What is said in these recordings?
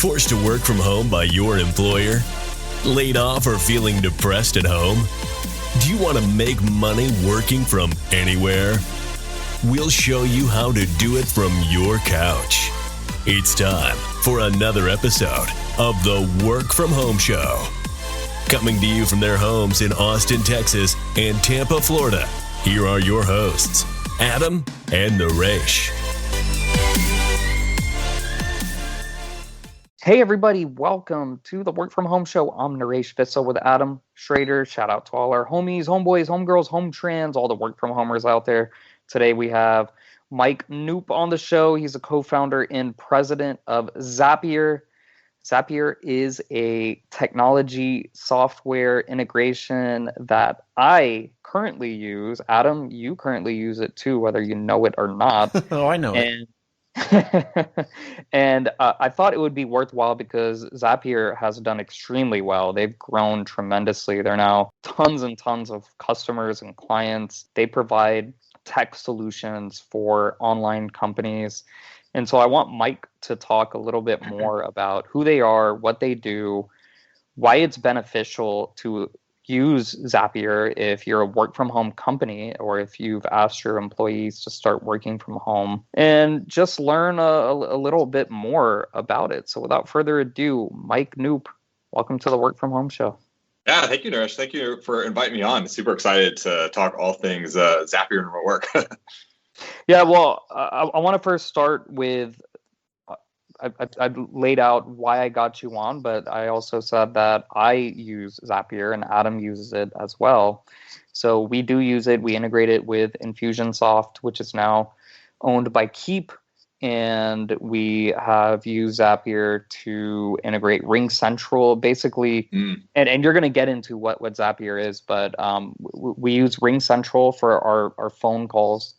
Forced to work from home by your employer? Laid off or feeling depressed at home? Do you want to make money working from anywhere? We'll show you how to do it from your couch. It's time for another episode of the Work From Home Show. Coming to you from their homes in Austin, Texas and Tampa, Florida, here are your hosts, Adam and Naresh. Hey everybody, welcome to the Work From Home Show. I'm Naresh Fissel with Adam Schrader. Shout out to all our homies, homeboys, homegirls, home trans, all the work from homers out there. Today we have Mike Knoop on the show. He's a co-founder and president of Zapier. Zapier is a technology software integration that I currently use. Adam, you currently use it too, whether you know it or not. Oh, I know it. And I thought it would be worthwhile because Zapier has done extremely well. They've grown tremendously. They're now tons and tons of customers and clients. They provide tech solutions for online companies. And so I want Mike to talk a little bit more about who they are, what they do, why it's beneficial to use Zapier if you're a work from home company or if you've asked your employees to start working from home, and just learn a little bit more about it. So without further ado, Mike Knoop, welcome to the Work From Home Show. Yeah, thank you, Naresh. Thank you for inviting me on. Super excited to talk all things Zapier and remote work. Yeah, well, I want to first start with I laid out why I got you on, but I also said that I use Zapier and Adam uses it as well. So we do use it. We integrate it with Infusionsoft, which is now owned by Keep. And we have used Zapier to integrate RingCentral, basically. And you're going to get into what Zapier is, but we use RingCentral for our phone calls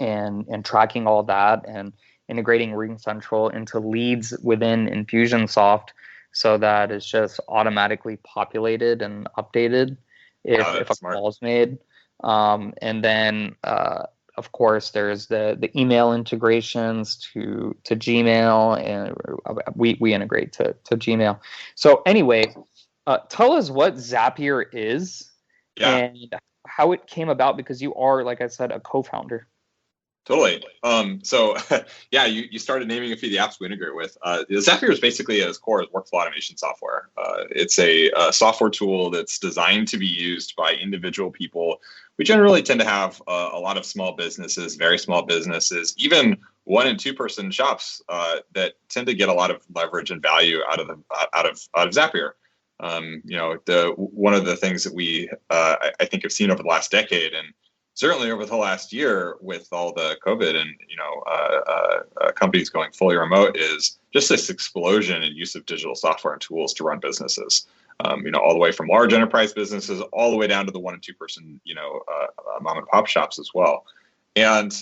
and tracking all that and integrating RingCentral into leads within Infusionsoft so that it's just automatically populated and updated if a call is made. And then, of course, there's the email integrations to Gmail, and we integrate to Gmail. So anyway, tell us what Zapier is and how it came about, because you are, like I said, a co-founder. Totally. So you started naming a few of the apps we integrate with. Zapier is basically at its core is workflow automation software. It's a software tool that's designed to be used by individual people. We generally tend to have a lot of small businesses, very small businesses, even 1- and 2-person shops that tend to get a lot of leverage and value out of Zapier. One of the things that we I think have seen over the last decade, and certainly over the last year with all the COVID and companies going fully remote, is just this explosion in use of digital software and tools to run businesses. All the way from large enterprise businesses all the way down to the 1- and 2-person mom and pop shops as well. And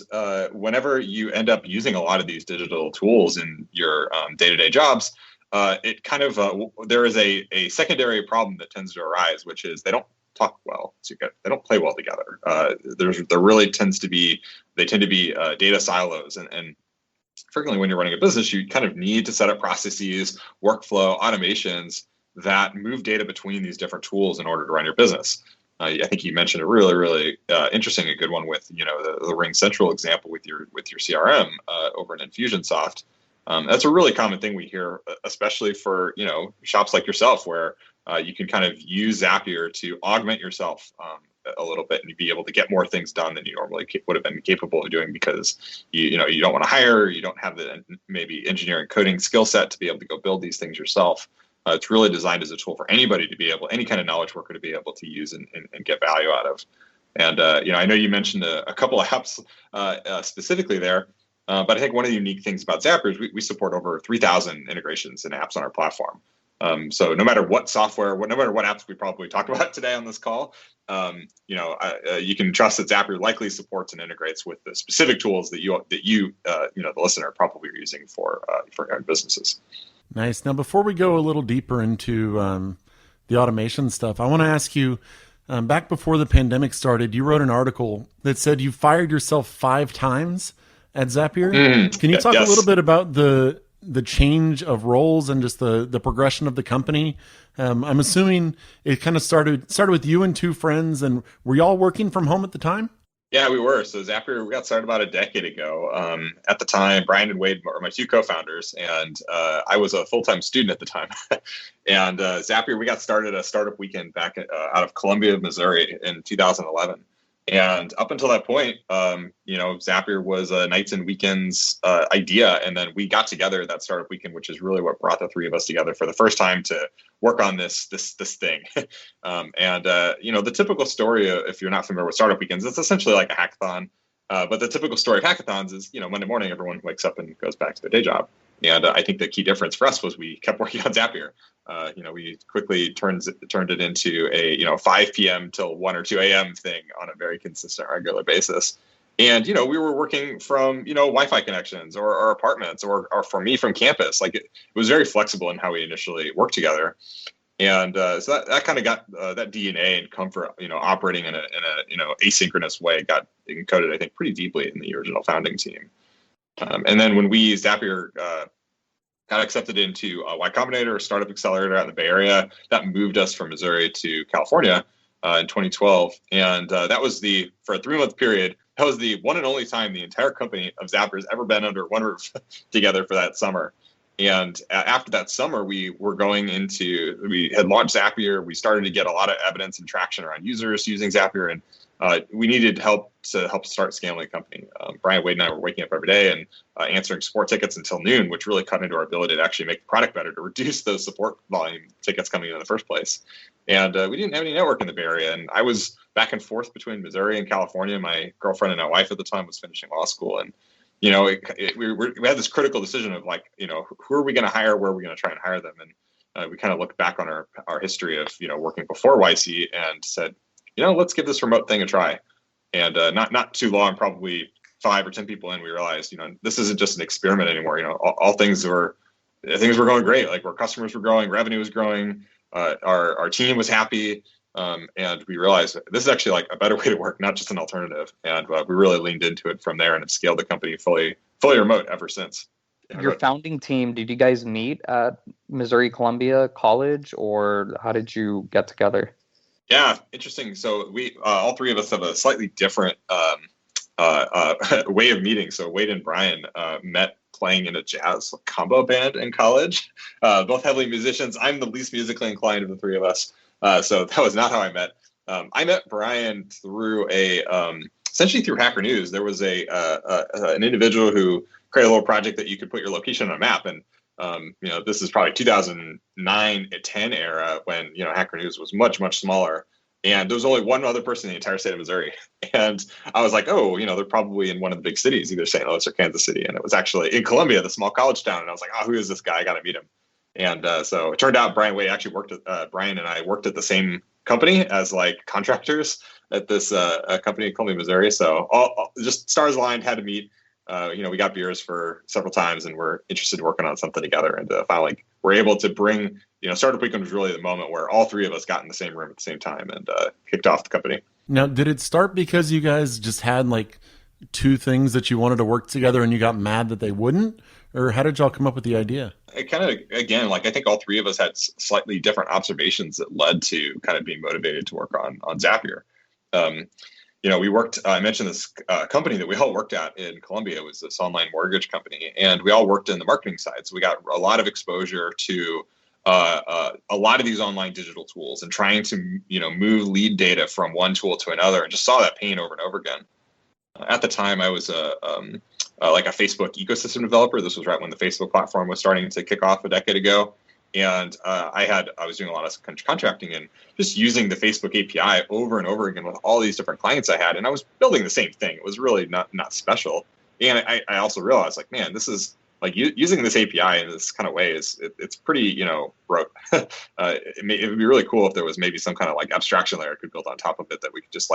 whenever you end up using a lot of these digital tools in your day-to-day jobs, it kind of there is a secondary problem that tends to arise, which is they don't talk well together. They don't play well together. There really tend to be data silos, and frequently when you're running a business, you kind of need to set up processes, workflow, automations that move data between these different tools in order to run your business. I think you mentioned a really interesting, a good one with the RingCentral example with your CRM over in Infusionsoft. That's a really common thing we hear, especially for shops like yourself, where you can kind of use Zapier to augment yourself a little bit and be able to get more things done than you normally would have been capable of doing, because you don't want to hire, you don't have the maybe engineering coding skill set to be able to go build these things yourself. It's really designed as a tool for anybody to be able, any kind of knowledge worker to be able to use and get value out of. And I know you mentioned a couple of apps specifically there. But I think one of the unique things about Zapier is we support over 3,000 integrations and apps on our platform. So no matter what software, no matter what apps we probably talk about today on this call, you can trust that Zapier likely supports and integrates with the specific tools that the listener probably are using for your own businesses. Nice. Now, before we go a little deeper into the automation stuff, I want to ask you, back before the pandemic started, you wrote an article that said you fired yourself 5 times at Zapier. Can you talk a little bit about the the change of roles and just the progression of the company? I'm assuming it kind of started with you and two friends, and were y'all working from home at the time? Yeah, we were. So Zapier, we got started about a decade ago. At the time, Brian and Wade were my two co-founders, and I was a full-time student at the time. And Zapier, we got started a startup weekend back out of Columbia, Missouri in 2011. And up until that point, Zapier was a nights and weekends idea. And then we got together that startup weekend, which is really what brought the three of us together for the first time to work on this thing. The typical story, if you're not familiar with startup weekends, it's essentially like a hackathon. But the typical story of hackathons is, Monday morning, everyone wakes up and goes back to their day job. And I think the key difference for us was we kept working on Zapier. We quickly turned it into a 5 p.m. till 1 or 2 a.m. thing on a very consistent, regular basis. And we were working from Wi-Fi connections or apartments or for me from campus. Like it was very flexible in how we initially worked together. And so that kind of got that DNA and comfort, operating in a asynchronous way got encoded, I think, pretty deeply in the original founding team. And then when Zapier got accepted into Y Combinator, a startup accelerator out in the Bay Area, that moved us from Missouri to California in 2012. And that was for a 3-month period, that was the one and only time the entire company of Zapier has ever been under one roof together for that summer. And after that summer, we had launched Zapier. We started to get a lot of evidence and traction around users using Zapier, and we needed help to start scaling the company. Brian, Wade, and I were waking up every day and answering support tickets until noon, which really cut into our ability to actually make the product better, to reduce those support volume tickets coming in the first place. And we didn't have any network in the Bay Area, and I was back and forth between Missouri and California. My girlfriend and my wife at the time was finishing law school, and we had this critical decision of who are we going to hire, where are we going to try and hire them, and we kind of looked back on our history of working before YC and said, let's give this remote thing a try. And not too long, probably 5 or 10 people in, we realized this isn't just an experiment anymore. All things were going great. Like our customers were growing, revenue was growing, our team was happy. And we realized this is actually like a better way to work, not just an alternative. And we really leaned into it from there and have scaled the company fully remote ever since. Your founding team, did you guys meet at Missouri Columbia College, or how did you get together? Yeah, interesting. So we all three of us have a slightly different way of meeting. So Wade and Brian met playing in a jazz combo band in college, both heavily musicians. I'm the least musically inclined of the three of us. So that was not how I met. I met Brian through essentially through Hacker News. There was an individual who created a little project that you could put your location on a map. And, this is probably 2009-10 era when, Hacker News was much, much smaller. And there was only one other person in the entire state of Missouri. And I was like, they're probably in one of the big cities, either St. Louis or Kansas City. And it was actually in Columbia, the small college town. And I was like, who is this guy? I got to meet him. And so it turned out Brian Wade actually Brian and I worked at the same company as like contractors at this company in Columbia, Missouri. So all just stars aligned, had to meet. We got beers for several times and we're interested in working on something together. And finally we're able to bring, Startup Weekend was really the moment where all three of us got in the same room at the same time and kicked off the company. Now, did it start because you guys just had like two things that you wanted to work together and you got mad that they wouldn't? Or how did y'all come up with the idea? It kind of, again, I think all three of us had slightly different observations that led to kind of being motivated to work on Zapier. We worked, I mentioned this company that we all worked at in Columbia was this online mortgage company, and we all worked in the marketing side. So we got a lot of exposure to a lot of these online digital tools and trying to, move lead data from one tool to another, and just saw that pain over and over again. At the time, I was like a Facebook ecosystem developer. This was right when the Facebook platform was starting to kick off a decade ago. And I was doing a lot of contracting and just using the Facebook API over and over again with all these different clients I had. And I was building the same thing. It was really not special. And I also realized, man, this is like using this API in this kind of way it's pretty, rote. It would be really cool if there was maybe some kind of like abstraction layer I could build on top of it that we could just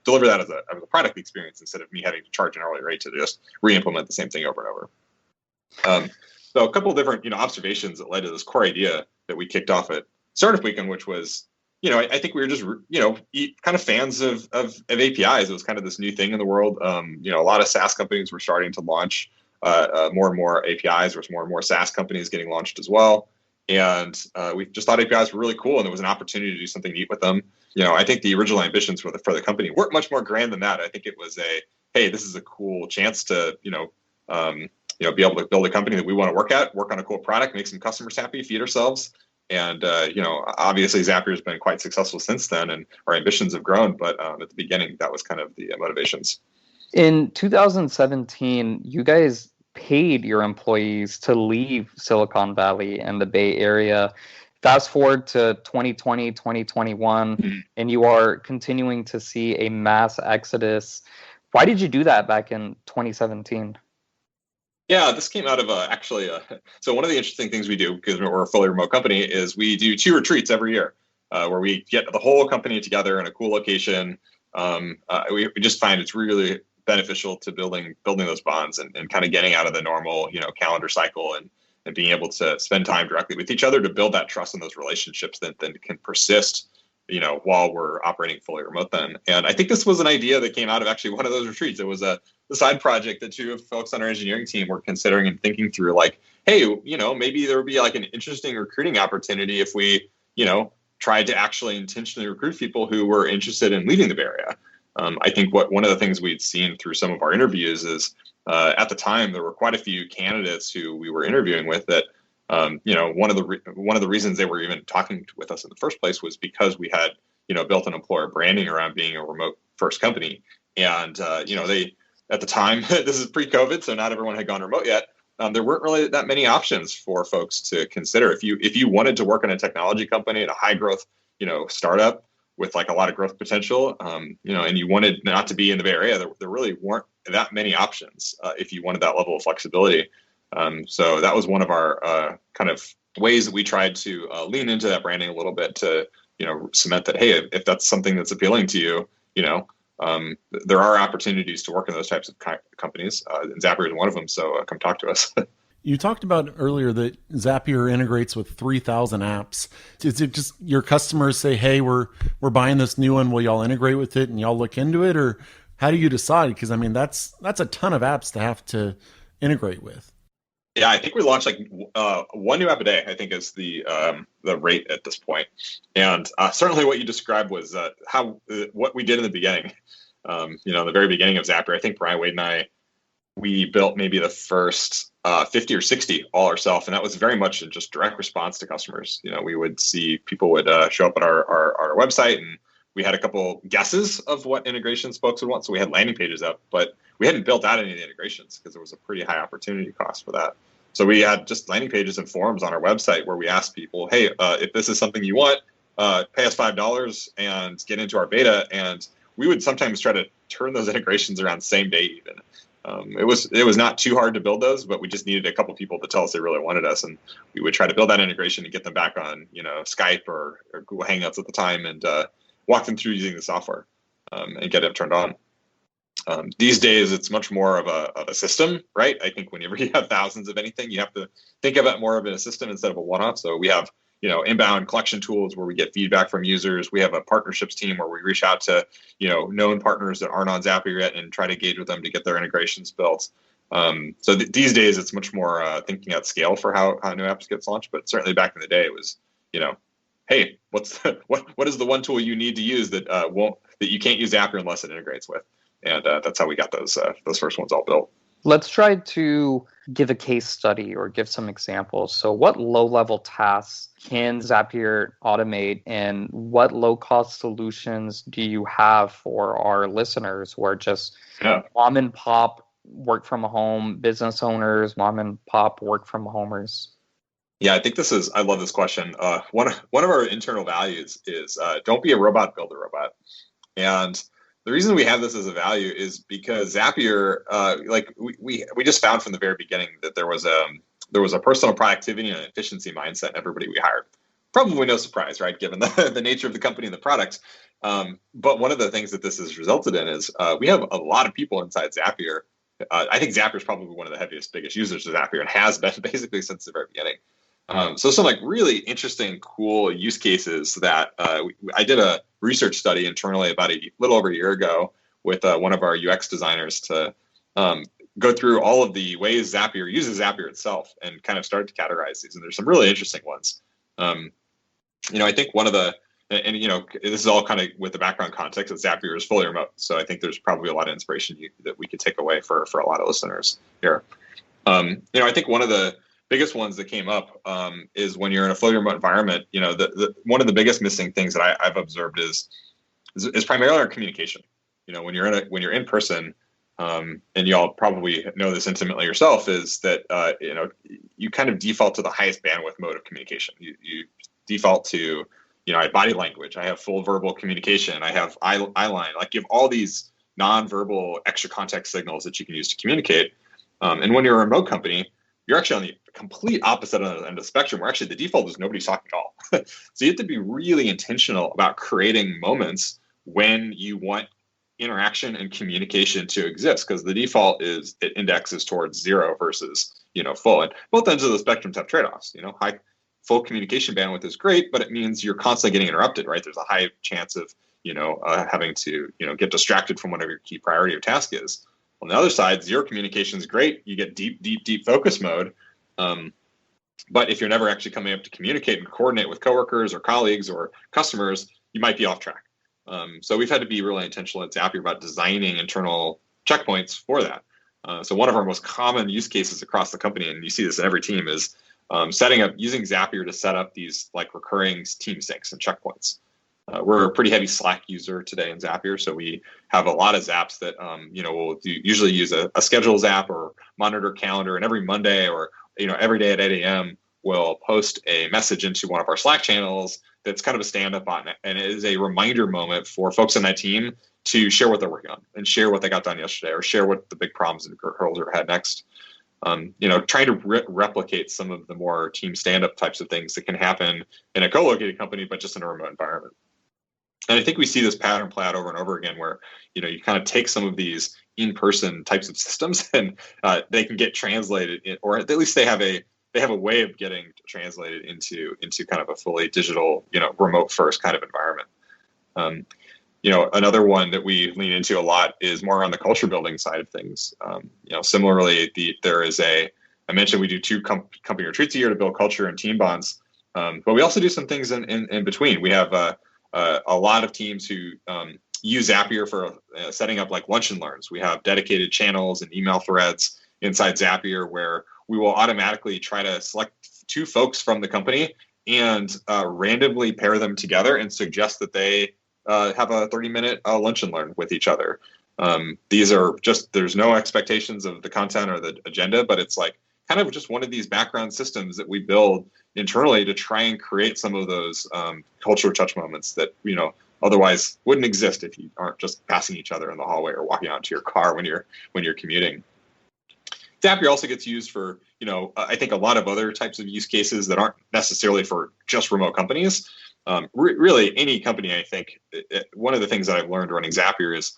deliver that as a product experience instead of me having to charge an hourly rate to just re-implement the same thing over and over. So a couple of different, observations that led to this core idea that we kicked off at Startup Weekend, which was, I think we were just, kind of fans of APIs. It was kind of this new thing in the world. A lot of SaaS companies were starting to launch more and more APIs. There's more and more SaaS companies getting launched as well. And we just thought APIs were really cool, and there was an opportunity to do something neat with them. I think the original ambitions for the company weren't much more grand than that. I think it was hey, this is a cool chance to, be able to build a company that we want to work on a cool product, make some customers happy, feed ourselves. And, obviously Zapier has been quite successful since then, and our ambitions have grown. But at the beginning, that was kind of the motivations. In 2017, you guys paid your employees to leave Silicon Valley and the Bay Area. Fast forward to 2020, 2021, and you are continuing to see a mass exodus. Why did you do that back in 2017? Yeah, this came out of so one of the interesting things we do, because we're a fully remote company, is we do 2 retreats every year where we get the whole company together in a cool location. We just find it's really beneficial to building those bonds and kind of getting out of the normal, calendar cycle and being able to spend time directly with each other to build that trust in those relationships that then can persist, while we're operating fully remote then. And I think this was an idea that came out of actually one of those retreats. It was a side project that 2 folks on our engineering team were considering and thinking through, like, hey, maybe there would be like an interesting recruiting opportunity if we, tried to actually intentionally recruit people who were interested in leaving the Bay Area. I think one of the things we'd seen through some of our interviews is at the time there were quite a few candidates who we were interviewing with that, one of the reasons they were even talking with us in the first place was because we had, built an employer branding around being a remote first company. And, they, at the time, this is pre-COVID, so not everyone had gone remote yet. There weren't really that many options for folks to consider. If you wanted to work in a technology company at a high growth, startup with like a lot of growth potential, and you wanted not to be in the Bay Area, there really weren't that many options if you wanted that level of flexibility. So that was one of our kind of ways that we tried to lean into that branding a little bit to, cement that, hey, if that's something that's appealing to you, there are opportunities to work in those types of companies. And Zapier is one of them. So come talk to us. You talked about earlier that Zapier integrates with 3,000 apps. Is it just your customers say, hey, we're buying this new one, will y'all integrate with it and y'all look into it? Or how do you decide? Because, I mean, that's a ton of apps to have to integrate with. Yeah, I think we launched like 1 new app a day, I think is the rate at this point. And certainly what you described was what we did in the beginning. In the very beginning of Zapier, I think Brian Wade and I, we built maybe the first 50 or 60 all ourselves. And that was very much in just direct response to customers. We would see people would show up at our website, and we had a couple guesses of what integrations folks would want. So we had landing pages up, but we hadn't built out any of the integrations because there was a pretty high opportunity cost for that. So we had just landing pages and forums on our website where we asked people, hey, if this is something you want, pay us $5 and get into our beta. And we would sometimes try to turn those integrations around same day even. It was not too hard to build those, but we just needed a couple people to tell us they really wanted us. And we would try to build that integration and get them back on, Skype or Google Hangouts at the time and walk them through using the software and get it turned on. These days, it's much more of a system, right? I think whenever you have thousands of anything, you have to think of it more of a system instead of a one-off. So we have, inbound collection tools where we get feedback from users. We have a partnerships team where we reach out to, known partners that aren't on Zapier yet and try to engage with them to get their integrations built. So these days, it's much more thinking at scale for how new apps gets launched. But certainly back in the day, it was, hey, what is the one tool you need to use that you can't use Zapier unless it integrates with? And that's how we got those first ones all built. Let's try to give a case study or give some examples. So what low-level tasks can Zapier automate, and what low-cost solutions do you have for our listeners who are just mom and pop work from home business owners, mom and pop work from homers? Yeah, I think I love this question. One of our internal values is don't be a robot, build a robot. And the reason we have this as a value is because Zapier, we just found from the very beginning that there was a personal productivity and efficiency mindset in everybody we hired. Probably no surprise, right? Given the nature of the company and the product. But one of the things that this has resulted in is we have a lot of people inside Zapier. I think Zapier is probably one of the biggest users of Zapier and has been basically since the very beginning. So some really interesting, cool use cases that I did a research study internally about a little over a year ago with one of our UX designers to go through all of the ways Zapier uses Zapier itself and kind of start to categorize these. And there's some really interesting ones. I think one of the, and this is all kind of with the background context that Zapier is fully remote. So I think there's probably a lot of inspiration that we could take away for a lot of listeners here. I think one of the biggest ones that came up is when you're in a fully remote environment. One of the biggest missing things that I've observed is primarily our communication. When you're in person, and y'all probably know this intimately yourself, is that you kind of default to the highest bandwidth mode of communication. You default to I have body language, I have full verbal communication, I have eye line. Like, you have all these non-verbal extra context signals that you can use to communicate. And when you're a remote company, you're actually on the complete opposite end of the spectrum, where actually the default is nobody's talking at all. So you have to be really intentional about creating moments when you want interaction and communication to exist, because the default is it indexes towards 0 versus full. And both ends of the spectrums have trade-offs. Full communication bandwidth is great, but it means you're constantly getting interrupted, right? There's a high chance of having to get distracted from whatever your key priority or task is. On the other side, zero communication is great. You get deep focus mode. But if you're never actually coming up to communicate and coordinate with coworkers or colleagues or customers, you might be off track. So we've had to be really intentional at Zapier about designing internal checkpoints for that. So one of our most common use cases across the company, and you see this in every team, is using Zapier to set up these like recurring team syncs and checkpoints. We're a pretty heavy Slack user today in Zapier, so we have a lot of Zaps that we'll usually use a schedule Zap or monitor calendar, and every Monday or every day at 8 a.m. we'll post a message into one of our Slack channels that's kind of a stand-up on it, and it is a reminder moment for folks on that team to share what they're working on and share what they got done yesterday, or share what the big problems and hurdles are ahead next. Trying to replicate some of the more team stand-up types of things that can happen in a co-located company, but just in a remote environment. And I think we see this pattern play out over and over again, where you kind of take some of these in-person types of systems and they can get translated or at least they have a way of getting translated into kind of a fully digital, remote first kind of environment. Another one that we lean into a lot is more on the culture building side of things. Similarly, I mentioned we do 2 company retreats a year to build culture and team bonds, but we also do some things in between. We have a lot of teams who use Zapier for setting up like lunch and learns. We have dedicated channels and email threads inside Zapier where we will automatically try to select 2 folks from the company and randomly pair them together and suggest that they have a 30-minute lunch and learn with each other. These are just, there's no expectations of the content or the agenda, but it's like kind of just one of these background systems that we build internally to try and create some of those cultural touch moments that otherwise wouldn't exist if you aren't just passing each other in the hallway or walking out to your car when you're commuting. Zapier also gets used for I think a lot of other types of use cases that aren't necessarily for just remote companies. Really, any company, I think, one of the things that I've learned running Zapier is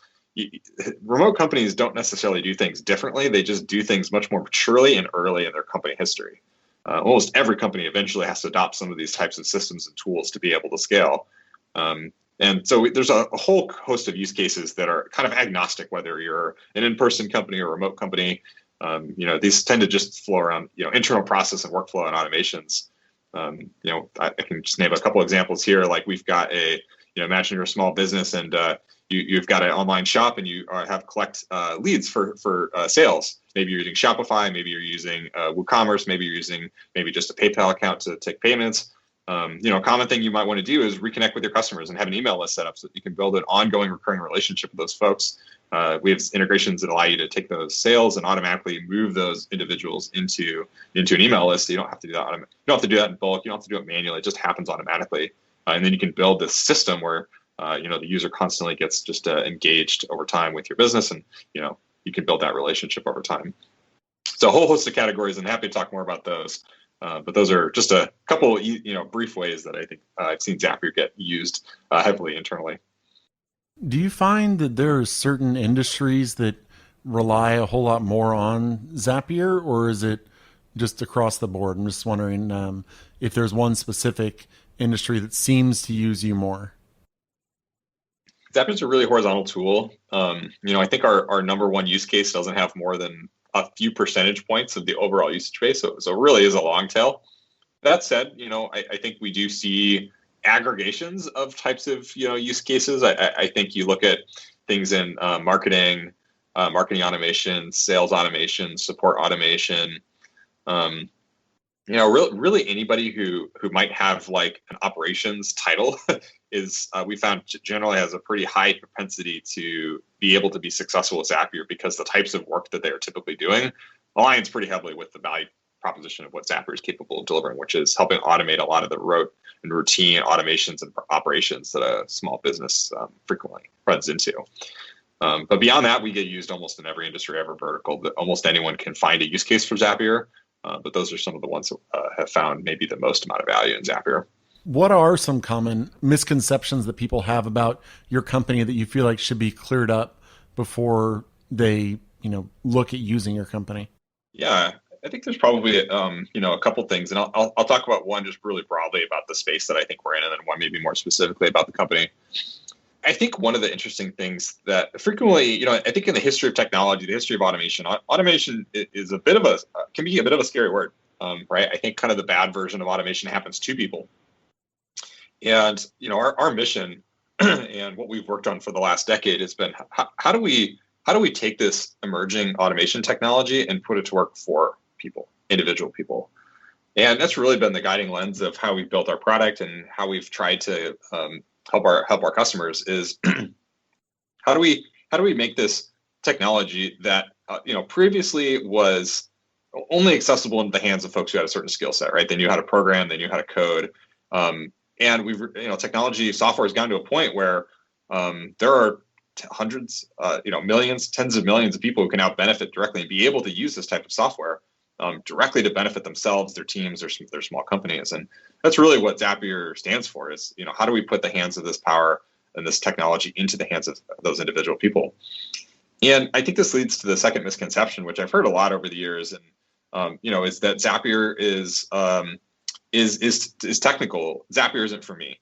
remote companies don't necessarily do things differently. They just do things much more maturely and early in their company history. Almost every company eventually has to adopt some of these types of systems and tools to be able to scale. And so there's a whole host of use cases that are kind of agnostic, whether you're an in-person company or a remote company. These tend to just flow around, internal process and workflow and automations. I can just name a couple examples here. Like we've got imagine you're a small business and you've got an online shop and you have collect leads for sales. Maybe you're using Shopify, maybe you're using WooCommerce, maybe you're using just a PayPal account to take payments. A common thing you might want to do is reconnect with your customers and have an email list set up so that you can build an ongoing recurring relationship with those folks. We have integrations that allow you to take those sales and automatically move those individuals into an email list. So you don't have to do that. You don't have to do that in bulk. You don't have to do it manually. It just happens automatically. And then you can build this system where the user constantly gets just engaged over time with your business, and you can build that relationship over time. So a whole host of categories, and happy to talk more about those. But those are just a couple, brief ways that I think I've seen Zapier get used heavily internally. Do you find that there are certain industries that rely a whole lot more on Zapier, or is it just across the board? I'm just wondering if there's one specific industry that seems to use you more. Zapier's a really horizontal tool. I think our number one use case doesn't have more than a few percentage points of the overall usage base. So it really is a long tail. That said, I think we do see aggregations of types of, use cases. I think you look at things in marketing automation, sales automation, support automation, really anybody who might have like an operations title is we found generally has a pretty high propensity to be able to be successful with Zapier, because the types of work that they are typically doing aligns pretty heavily with the value proposition of what Zapier is capable of delivering, which is helping automate a lot of the rote and routine automations and operations that a small business frequently runs into. But beyond that, we get used almost in every industry, every vertical. That almost anyone can find a use case for Zapier. But those are some of the ones that have found maybe the most amount of value in Zapier. What are some common misconceptions that people have about your company that you feel like should be cleared up before they, look at using your company? Yeah, I think there's probably, a couple things, and I'll talk about one just really broadly about the space that I think we're in, and then one maybe more specifically about the company. I think one of the interesting things that frequently, I think in the history of technology, the history of automation is can be a bit of a scary word, right? I think kind of the bad version of automation happens to people. And, our mission and what we've worked on for the last decade has been, how do we take this emerging automation technology and put it to work for people, individual people? And that's really been the guiding lens of how we've built our product and how we've tried to help our customers is how do we make this technology that previously was only accessible in the hands of folks who had a certain skill set, right? They knew how to program, they knew how to code, and we've technology software has gotten to a point where there are hundreds, millions, tens of millions of people who can now benefit directly and be able to use this type of software directly to benefit themselves, their teams, their small companies. And that's really what Zapier stands for is, how do we put the hands of this power and this technology into the hands of those individual people? And I think this leads to the second misconception, which I've heard a lot over the years, and is that Zapier is technical. Zapier isn't for me.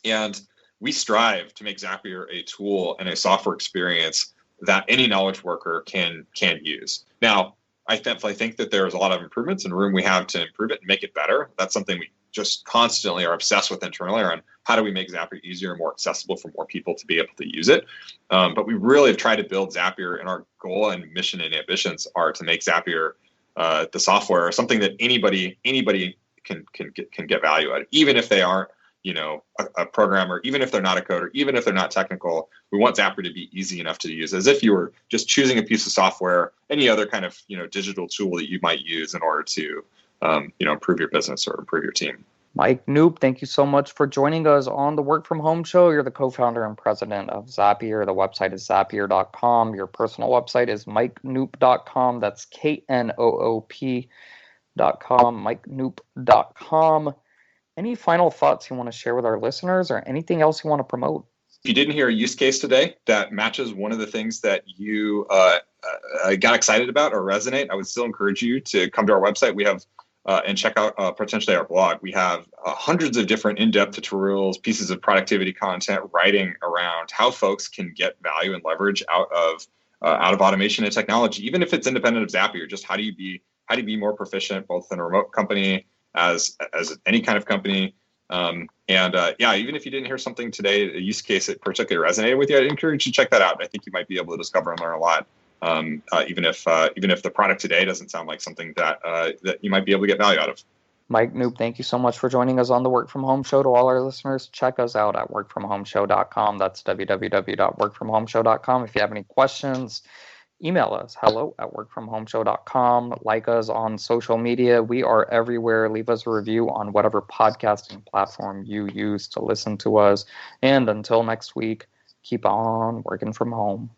And we strive to make Zapier a tool and a software experience that any knowledge worker can use. Now, I definitely think that there's a lot of improvements and room we have to improve it and make it better. That's something we just constantly are obsessed with internally around how do we make Zapier easier and more accessible for more people to be able to use it. But we really have tried to build Zapier, and our goal and mission and ambitions are to make Zapier the software something that anybody can get value out of, even if they aren't a programmer, even if they're not a coder, even if they're not technical. We want Zapier to be easy enough to use, as if you were just choosing a piece of software, any other kind of digital tool that you might use in order to improve your business or improve your team. Mike Knoop, thank you so much for joining us on the Work From Home Show. You're the co-founder and president of Zapier. The website is zapier.com. Your personal website is mikeknoop.com. That's KNOOP.com, mikeknoop.com. Any final thoughts you want to share with our listeners, or anything else you want to promote? If you didn't hear a use case today that matches one of the things that you got excited about or resonate, I would still encourage you to come to our website. We have and check out potentially our blog. We have hundreds of different in-depth tutorials, pieces of productivity content, writing around how folks can get value and leverage out of automation and technology, even if it's independent of Zapier. Just how do you be more proficient, both in a remote company as any kind of company. Even if you didn't hear something today, a use case that particularly resonated with you, I'd encourage you to check that out. I think you might be able to discover and learn a lot, even if the product today doesn't sound like something that you might be able to get value out of. Mike Knoop, thank you so much for joining us on the Work From Home Show. To all our listeners, check us out at workfromhomeshow.com. That's www.workfromhomeshow.com. If you have any questions, email us, hello@workfromhomeshow.com. Like us on social media. We are everywhere. Leave us a review on whatever podcasting platform you use to listen to us. And until next week, keep on working from home.